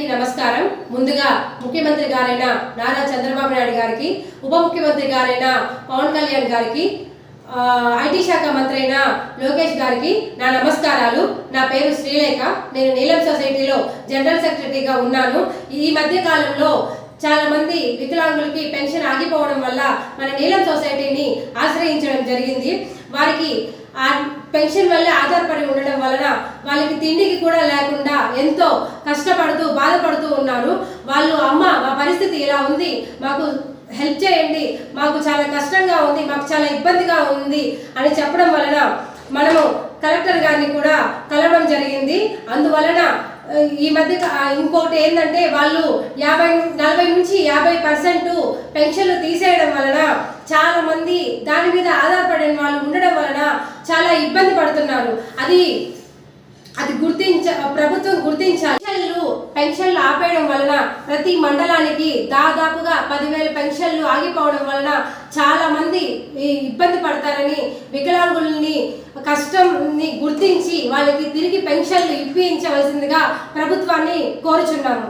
అందరికీ నమస్కారం। ముందుగా ముఖ్యమంత్రి గారైన నారా చంద్రబాబు నాయుడు గారికి, ఉప ముఖ్యమంత్రి గారైన పవన్ కళ్యాణ్ గారికి, ఐటీ శాఖ మంత్రి అయిన లోకేష్ గారికి నా నమస్కారాలు। నా పేరు శ్రీలేఖ। నేను నీలం సొసైటీలో జనరల్ సెక్రటరీగా ఉన్నాను। ఈ మధ్య కాలంలో చాలా మంది వికలాంగులకి పెన్షన్ ఆగిపోవడం వల్ల మన నీలం సొసైటీని ఆశ్రయించడం జరిగింది। వారికి ఆ పెన్షన్ వల్ల ఆధారపడి ఉండడం వలన వాళ్ళకి తిండికి కూడా లేకుండా ఎంతో కష్టపడుతూ బాధపడుతూ ఉన్నారు। వాళ్ళు అమ్మ మా పరిస్థితి ఇలా ఉంది, మాకు హెల్ప్ చేయండి, మాకు చాలా కష్టంగా ఉంది, మాకు చాలా ఇబ్బందిగా ఉంది అని చెప్పడం వలన మనము కలెక్టర్ గారిని కూడా కలవడం జరిగింది। అందువలన ఈ మధ్య ఇంకోటి ఏంటంటే వాళ్ళు 40 నుంచి 50% పెన్షన్లు తీసేయడం వలన చాలా మంది దాని మీద ఆధారపడిన వాళ్ళు ఉండడం వలన చాలా ఇబ్బంది పడుతున్నారు। అది ప్రభుత్వం గుర్తించాలి। పెన్షన్లు ఆపేయడం వలన ప్రతి మండలానికి దాదాపుగా 10,000 పెన్షన్లు ఆగిపోవడం వలన చాలా మంది ఇబ్బంది పడతారని వికలాంగుల్ని కష్టంని గుర్తించి వాళ్ళకి తిరిగి పెన్షన్లు ఇప్పించవలసిందిగా ప్రభుత్వాన్ని కోరుచున్నాము।